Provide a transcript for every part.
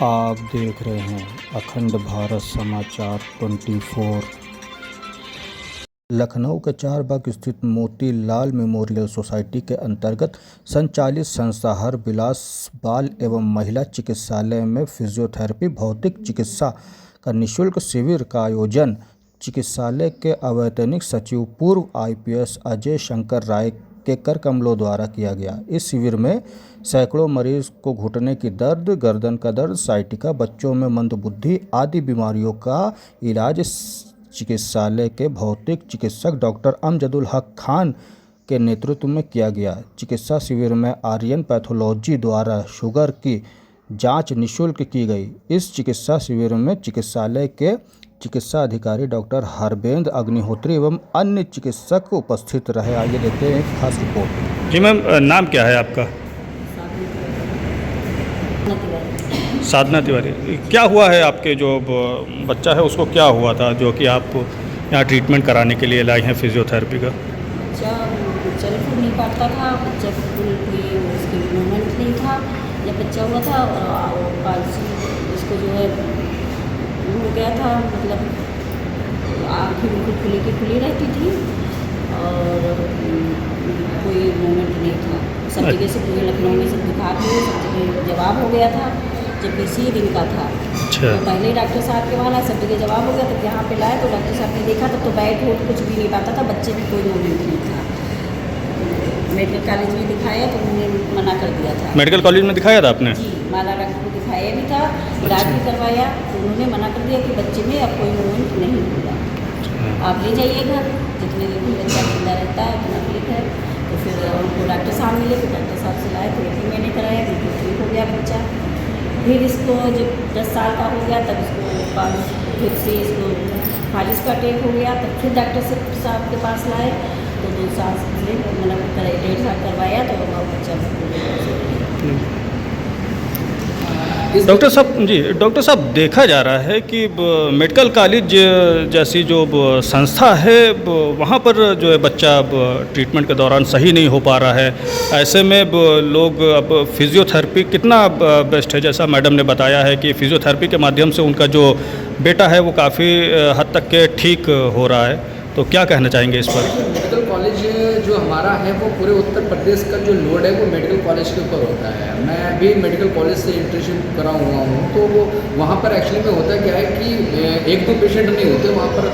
आप देख रहे हैं अखंड भारत समाचार 24। लखनऊ के चारबाग स्थित मोतीलाल मेमोरियल सोसाइटी के अंतर्गत संचालित संस्था हर विलास बाल एवं महिला चिकित्सालय में फिजियोथेरेपी भौतिक चिकित्सा का निःशुल्क शिविर का आयोजन चिकित्सालय के अवैतनिक सचिव पूर्व IPS अजय शंकर राय के कर कमलों द्वारा किया गया। इस शिविर में सैकड़ों मरीज को घुटने की दर्द, गर्दन का दर्द, साइटिका, बच्चों में मंदबुद्धि आदि बीमारियों का इलाज चिकित्सालय के भौतिक चिकित्सक डॉक्टर अमजदुल हक खान के नेतृत्व में किया गया। चिकित्सा शिविर में आर्यन पैथोलॉजी द्वारा शुगर की जांच निःशुल्क की गई। इस चिकित्सा शिविर में चिकित्सालय के चिकित्सा अधिकारी डॉक्टर हरबेंद्र अग्निहोत्री एवं अन्य चिकित्सक उपस्थित रहे। आइए देखते हैं एक खास रिपोर्ट। जी मैम, नाम क्या है आपका? साधना तिवारी। क्या हुआ है आपके जो बच्चा है उसको क्या हुआ था जो कि आप यहाँ ट्रीटमेंट कराने के लिए लाई हैं फिजियोथेरेपी का? बच्चा चल फिर नहीं पाता था, बच्चा बिल्कुल कोई उसकी मूवमेंट नहीं था। जब बच्चा हुआ था इसको जो है हो गया था, मतलब आँखें बिल्कुल खुली रहती थी और कोई मूवमेंट नहीं था। सब जगह से पूरे लखनऊ में सब दिखा के सब जगह जवाब हो गया था। जब इसी दिन का था अच्छा। तो पहले डॉक्टर साहब के वहाँ सब जगह जवाब हो गया। तब यहाँ पे लाए तो डॉक्टर साहब ने देखा तब तो बैठ उठ कुछ भी नहीं पाता था, बच्चे भी कोई मूवमेंट नहीं था। मेडिकल कॉलेज में दिखाया तो उन्होंने मना कर दिया था। मेडिकल कॉलेज में दिखाया था आपने? जी, माला डॉक्टर को दिखाया भी था, इलाज भी करवाया तो उन्होंने मना कर दिया कि बच्चे में अब कोई मूवमेंट नहीं होगा, आप ले जाइए घर, जितने दिन भी बच्चा जिंदा रहता है उतना ठीक है। तो फिर उनको डॉक्टर साहब मिले तो डॉक्टर साहब से लाए तो 1 महीने कराया, बिल्कुल ठीक हो गया बच्चा। फिर इसको जब 10 साल का हो गया तब इसको फिर से इसको फालिस का अटैक हो गया। तब फिर डॉक्टर साहब के पास लाए तो 2 साल से मतलब 1.5 साल करवाया तो बच्चा डॉक्टर साहब देखा जा रहा है कि मेडिकल कॉलेज जैसी जो संस्था है वहाँ पर जो है बच्चा ट्रीटमेंट के दौरान सही नहीं हो पा रहा है। ऐसे में लोग अब फिजियोथेरेपी कितना बेस्ट है, जैसा मैडम ने बताया है कि फिजियोथेरेपी के माध्यम से उनका जो बेटा है वो काफ़ी हद तक के ठीक हो रहा है, तो क्या कहना चाहेंगे इस पर? मेडिकल कॉलेज जो हमारा है वो पूरे उत्तर प्रदेश का जो लोड है वो मेडिकल कॉलेज के ऊपर होता है। मैं भी मेडिकल कॉलेज से इंटर्नशिप करा हुआ हूँ, तो वो वहाँ पर एक्चुअली में होता क्या है कि 1-2 पेशेंट नहीं होते, वहाँ पर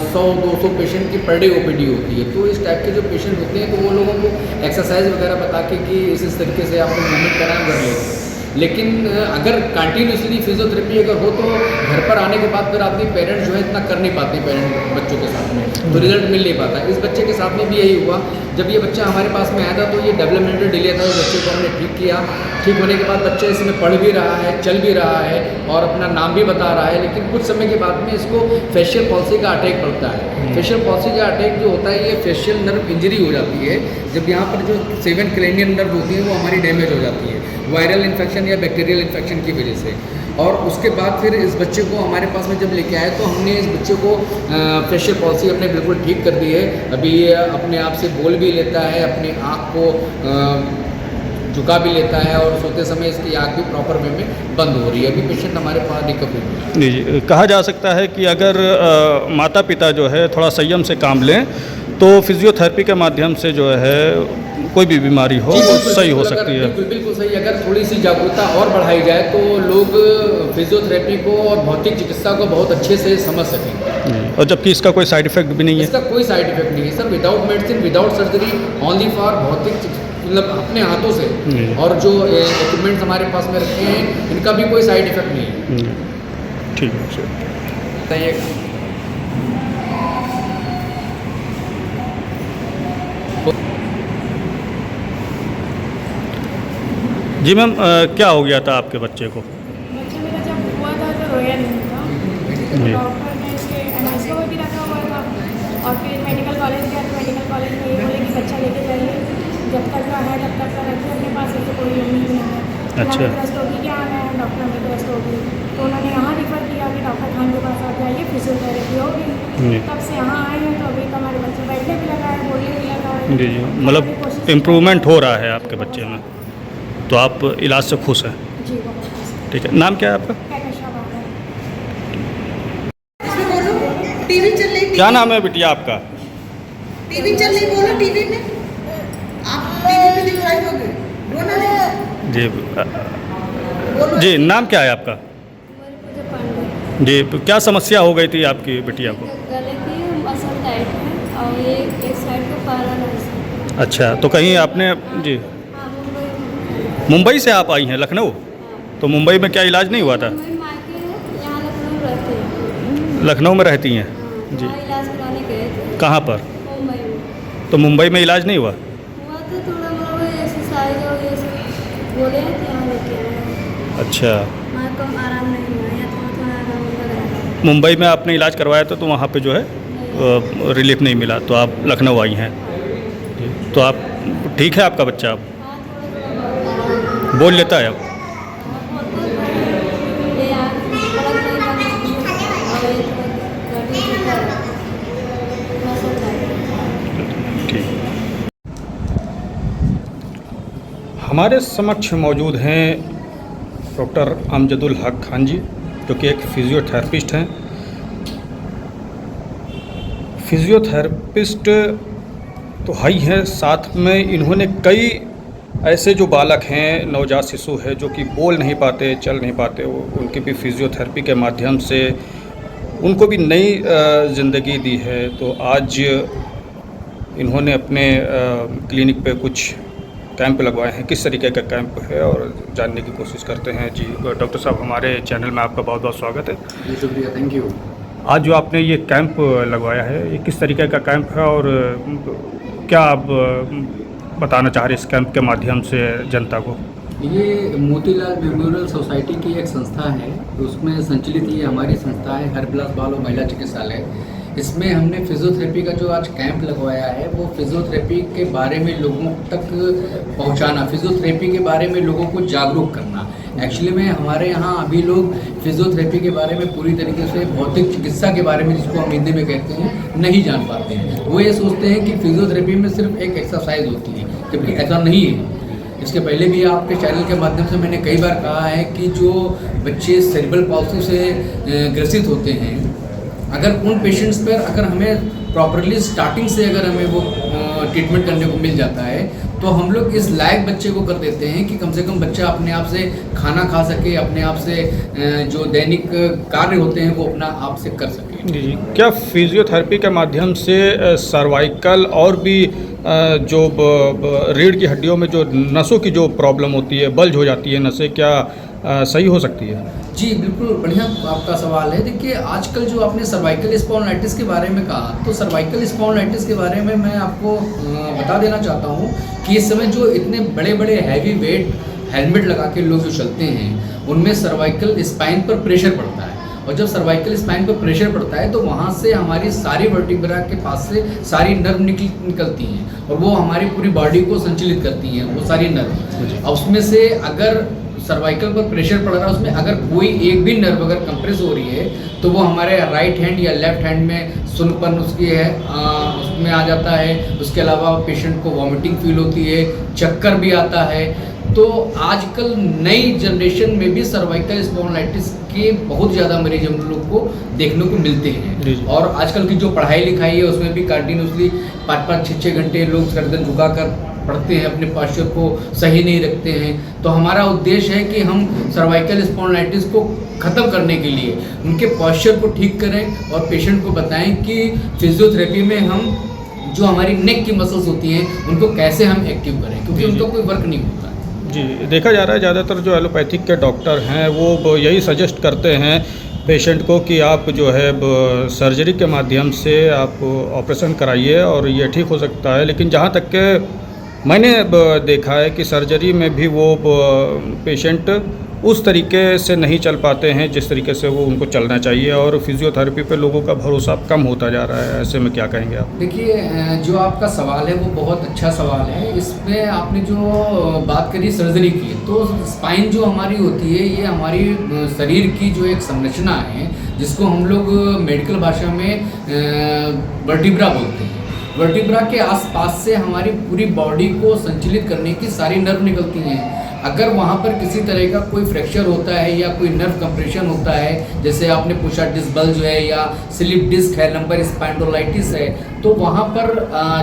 100-200 पेशेंट की पर डे OPD होती है। तो इस टाइप के जो पेशेंट होते हैं तो वो लोगों को एक्सरसाइज वगैरह बता के कि इस तरीके से आपको मूवमेंट कराना कर लेते हैं। लेकिन अगर कंटिन्यूसली फिजियोथेरेपी अगर हो तो घर पर आने के बाद फिर आपके पेरेंट्स जो है इतना कर नहीं पाते, पेरेंट बच्चों के साथ में तो रिजल्ट मिल नहीं पाता। इस बच्चे के साथ में भी यही हुआ। जब ये बच्चा हमारे पास में आया था तो ये डेवलपमेंटल डिले था, बच्चे को हमने ठीक किया। ठीक होने के बाद बच्चा इसमें पढ़ भी रहा है, चल भी रहा है और अपना नाम भी बता रहा है। लेकिन कुछ समय के बाद में इसको फेशियल पॉल्सी का अटैक पड़ता है। फेशियल पॉल्सी का अटैक जो होता है ये फेशियल नर्व इंजरी हो जाती है, जब यहाँ पर जो 7 क्रेनियल नर्व होती है वो हमारी डैमेज हो जाती है वायरल इन्फेक्शन या बैक्टीरियल इन्फेक्शन की वजह से। और उसके बाद फिर इस बच्चे को हमारे पास में जब लेके आए तो हमने इस बच्चे को फेशियल पॉल्सी अपने बिल्कुल ठीक कर दी है। अभी ये अपने आप से बोल भी लेता है, अपनी आँख को झुका भी लेता है और सोते समय इसकी आँख भी प्रॉपर वे में बंद हो रही है। अभी पेशेंट हमारे पास रिकवरी में। जी, कहा जा सकता है कि अगर माता पिता जो है थोड़ा संयम से काम लें तो फिजियोथेरेपी के माध्यम से जो है कोई भी बीमारी हो वो सही हो सकती है। बिल्कुल सही। अगर थोड़ी सी जागरूकता और बढ़ाई जाए तो लोग फिजियोथेरेपी को और भौतिक चिकित्सा को बहुत अच्छे से समझ सकेंगे। और जबकि इसका कोई साइड इफेक्ट भी नहीं है? इसका कोई साइड इफेक्ट नहीं है sir. Without medicine, without surgery, only for भौतिक मतलब अपने हाथों से। और जो इक्विपमेंट्स हमारे पास में रखे हैं इनका भी कोई साइड इफेक्ट नहीं है। ठीक है। जी मैम, क्या हो गया था आपके बच्चे को? बच्चे मेरा जब हुआ था तो रोया नहीं था, तो डॉक्टर ने इसके NICU में भी रखा हुआ था और फिर मेडिकल कॉलेज गया तो मेडिकल कॉलेज में ये बोले कि बच्चा लेके जाइए, जब तक का है तब तक का रखिए अपने पास, ऐसे कोई उम्मीद नहीं है। अच्छा। रस्तोगी क्या आना है, डॉक्टर में रस्तोगी, तो उन्होंने यहाँ रिफ़र किया कि डॉक्टर खान के पास आप जाइए, फिजियोथेरेपी होगी। तब से यहाँ आए हैं तो अभी तो हमारे बच्चे बैठने भी लगा है, बोलने भी लगा है। जी, मतलब इम्प्रूवमेंट हो रहा है आपके बच्चे में, तो आप इलाज से खुश हैं? जी बहुत। ठीक है, नाम क्या है आपका? कैटेशा बाबा। इसमें बोलो, टीवी चल रही, क्या नाम है बिटिया आपका? टीवी चल रही, बोलो टीवी में, आप टीवी में दिखाई होगे, बोलो नहीं, जी बोलो। जी, नाम क्या है आपका? पूजा पांडे। जी, क्या समस्या हो गई थी आपकी बिटिया को? गले की मसल टाइट है और ये एक साइड को पैरालाइज है। अच्छा, तो कहीं आपने जी हाँ, मुंबई। मुंबई से आप आई हैं लखनऊ? तो मुंबई में क्या इलाज नहीं हुआ था? मुंबई मायके है, यहाँ लखनऊ रहते हैं। लखनऊ में रहती हैं जी। वहाँ इलाज कराने गए थे कहाँ पर? मुंबई में। तो मुंबई में इलाज नहीं हुआ? हुआ तो थोड़ा बहुत एक्सरसाइज और ये सब बोले हैं कि यहाँ लेके आए। अच्छा, वहाँ कम आराम नहीं हुआ, यहाँ थोड़ा आराम लग रहा है। मुंबई में आपने इलाज करवाया था तो वहाँ पे जो है रिलीफ नहीं मिला, तो आप लखनऊ आई हैं जी। तो आप ठीक है आपका बच्चा? अब हाँ, थोड़ा बोल लेता है अब? ये यार पलक नहीं लगती और ये गर्मी से मसल टाइट। ठीक। हमारे समक्ष मौजूद हैं डॉक्टर अमजदुल हक खान जी, जो कि एक फिजियोथेरेपिस्ट हैं। फिजियोथेरेपिस्ट तो है ही हैं, साथ में इन्होंने कई ऐसे जो बालक हैं, नवजात शिशु है जो कि बोल नहीं पाते, चल नहीं पाते, उनकी भी फिजियोथेरेपी के माध्यम से उनको भी नई ज़िंदगी दी है। तो आज इन्होंने अपने क्लिनिक पे कुछ कैंप लगवाए हैं। किस तरीके का कैंप है और जानने की कोशिश करते हैं। जी डॉक्टर साहब, हमारे चैनल में आपका बहुत बहुत स्वागत है। जी शुक्रिया, थैंक यू। आज जो आपने ये कैंप लगवाया है, ये किस तरीके का कैंप है और क्या आप बताना चाह रहे हैं इस कैंप के माध्यम से जनता को? ये मोतीलाल मेमोरियल सोसाइटी की एक संस्था है, उसमें संचालित ये हमारी संस्था है हरविलास बाल और महिला चिकित्सालय। इसमें हमने फिजियोथेरेपी का जो आज कैंप लगवाया है, वो फिजियोथेरेपी के बारे में लोगों तक पहुंचाना, फिजियोथेरेपी के बारे में लोगों को जागरूक करना। एक्चुअली में हमारे यहाँ अभी लोग फिजियोथेरेपी के बारे में पूरी तरीके से भौतिक चिकित्सा के बारे में, जिसको हम हिंदी में कहते हैं, नहीं जान पाते हैं। वो ये सोचते हैं कि फिजियोथेरेपी में सिर्फ एक एक्सरसाइज होती है, जबकि ऐसा नहीं है। इसके पहले भी आपके चैनल के माध्यम से मैंने कई बार कहा है कि जो बच्चे सेरेब्रल पॉल्सी से ग्रसित होते हैं, अगर उन पेशेंट्स पर अगर हमें प्रॉपरली स्टार्टिंग से अगर हमें वो ट्रीटमेंट करने को मिल जाता है, तो हम लोग इस लायक बच्चे को कर देते हैं कि कम से कम बच्चा अपने आप से खाना खा सके, अपने आप से जो दैनिक कार्य होते हैं वो अपना आप से कर सके। जी, क्या फिजियोथेरेपी के माध्यम से सर्वाइकल और भी जो रीढ़ की हड्डियों में जो नसों की जो प्रॉब्लम होती है, बल्ज हो जाती है नसें, क्या सही हो सकती है? जी बिल्कुल, बढ़िया आपका सवाल है। देखिए, आजकल जो आपने सर्वाइकल स्पॉन्डिलाइटिस के बारे में कहा, तो सर्वाइकल स्पॉन्डिलाइटिस के बारे में मैं आपको बता देना चाहता हूँ कि इस समय जो इतने बड़े बड़े हैवी वेट हेलमेट लगा के लोग जो चलते हैं, उनमें सर्वाइकल स्पाइन पर प्रेशर पड़ता है। और जब सर्वाइकल स्पाइन पर प्रेशर पड़ता है तो वहाँ से हमारी सारी वर्टिब्रा के पास से सारी नर्व निकलती हैं और वो हमारी पूरी बॉडी को संचालित करती हैं, वो सारी नर्व। और उसमें से अगर सर्वाइकल पर प्रेशर पड़ रहा है, उसमें अगर कोई एक भी नर्व अगर कंप्रेस हो रही है, तो वो हमारे राइट हैंड या लेफ्ट हैंड में सुन्नपन उसकी है उसमें आ जाता है। उसके अलावा पेशेंट को वॉमिटिंग फील होती है, चक्कर भी आता है। तो आजकल नई जनरेशन में भी सर्वाइकल स्पॉन्डिलाइटिस के बहुत ज़्यादा मरीज हम लोग को देखने को मिलते हैं। और आजकल की जो पढ़ाई लिखाई है उसमें भी कंटिन्यूसली 5-5, 6-6 घंटे लोग गर्दन झुकाकर पढ़ते हैं, अपने पास्चर को सही नहीं रखते हैं। तो हमारा उद्देश्य है कि हम सर्वाइकल स्पॉन्डिलाइटिस को ख़त्म करने के लिए उनके पास्चर को ठीक करें और पेशेंट को बताएं कि फिजियोथेरेपी में हम जो हमारी नेक की मसल्स होती हैं उनको कैसे हम एक्टिव करें, क्योंकि उनका कोई वर्क नहीं होता। जी, देखा जा रहा है ज़्यादातर जो एलोपैथिक के डॉक्टर हैं वो यही सजेस्ट करते हैं पेशेंट को कि आप जो है सर्जरी के माध्यम से आप ऑपरेशन कराइए और ये ठीक हो सकता है। लेकिन जहाँ तक के मैंने देखा है कि सर्जरी में भी वो पेशेंट उस तरीके से नहीं चल पाते हैं जिस तरीके से वो उनको चलना चाहिए, और फिजियोथेरेपी पे लोगों का भरोसा कम होता जा रहा है। ऐसे में क्या कहेंगे आप? देखिए, जो आपका सवाल है वो बहुत अच्छा सवाल है। इसमें आपने जो बात करी सर्जरी की, तो स्पाइन जो हमारी होती है ये हमारी शरीर की जो एक संरचना है, जिसको हम लोग मेडिकल भाषा में वर्टिब्रा बोलते हैं। वर्टिब्रा के आसपास से हमारी पूरी बॉडी को संचालित करने की सारी नर्व निकलती हैं। अगर वहाँ पर किसी तरह का कोई फ्रैक्चर होता है या कोई नर्व कंप्रेशन होता है, जैसे आपने पूछा डिस्क बल्ज है या स्लिप डिस्क है, लंबर स्पाइंडोलाइटिस है, तो वहाँ पर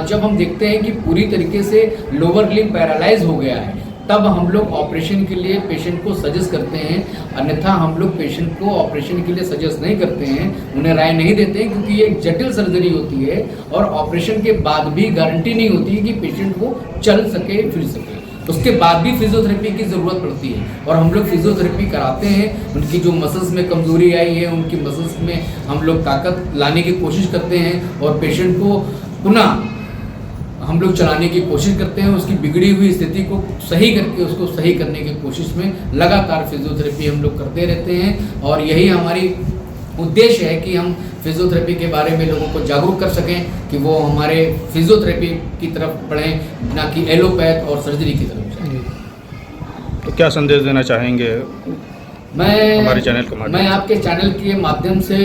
जब हम देखते हैं कि पूरी तरीके से लोअर लिम्ब पैरालाइज हो गया है, तब हम लोग ऑपरेशन के लिए पेशेंट को सजेस्ट करते हैं। अन्यथा हम लोग पेशेंट को ऑपरेशन के लिए सजेस्ट नहीं करते हैं, उन्हें राय नहीं देते हैं, क्योंकि ये एक जटिल सर्जरी होती है और ऑपरेशन के बाद भी गारंटी नहीं होती है कि पेशेंट को चल सके फिर सके। उसके बाद भी फिजियोथेरेपी की ज़रूरत पड़ती है और हम लोग फिजियोथेरेपी कराते हैं। उनकी जो मसल्स में कमज़ोरी आई है, उनकी मसल्स में हम लोग ताकत लाने की कोशिश करते हैं और पेशेंट को पुनः हम लोग चलाने की कोशिश करते हैं। उसकी बिगड़ी हुई स्थिति को सही करके उसको सही करने की कोशिश में लगातार फिजियोथेरेपी हम लोग करते रहते हैं और यही हमारी उद्देश्य है कि हम फिजियोथेरेपी के बारे में लोगों को जागरूक कर सकें कि वो हमारे फिजियोथेरेपी की तरफ बढ़ें, ना कि एलोपैथ और सर्जरी की तरफ जाएं। तो क्या संदेश देना चाहेंगे हमारे चैनल के माध्यम मैं आपके चैनल के माध्यम से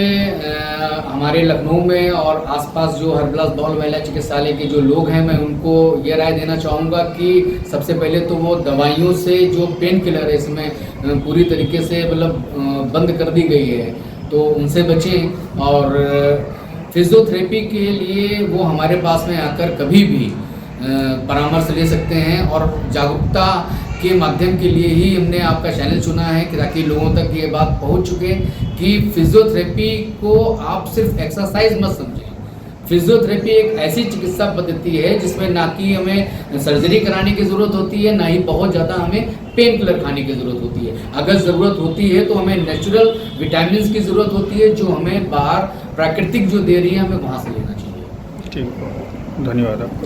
हमारे लखनऊ में और आसपास जो हरविलास बाल महिला चिकित्सालय के जो लोग हैं, मैं उनको ये राय देना चाहूँगा कि सबसे पहले तो वो दवाइयों से जो पेन किलर है इसमें पूरी तरीके से मतलब बंद कर दी गई है, तो उनसे बचें और फिजियोथेरेपी के लिए वो हमारे पास में आकर कभी भी परामर्श ले सकते हैं। और जागरूकता के माध्यम के लिए ही हमने आपका चैनल चुना है कि ताकि लोगों तक ये बात पहुंच चुके कि फिजियोथेरेपी को आप सिर्फ एक्सरसाइज मत समझें। फिजियोथेरेपी एक ऐसी चिकित्सा पद्धति है जिसमें ना कि हमें सर्जरी कराने की ज़रूरत होती है, ना ही बहुत ज़्यादा हमें पेन किलर खाने की ज़रूरत होती है। अगर ज़रूरत होती है तो हमें नेचुरल विटामिन की ज़रूरत होती है, जो हमें बाहर प्राकृतिक जो दे रही है हमें वहाँ से लेना चाहिए। ठीक, धन्यवाद आपका।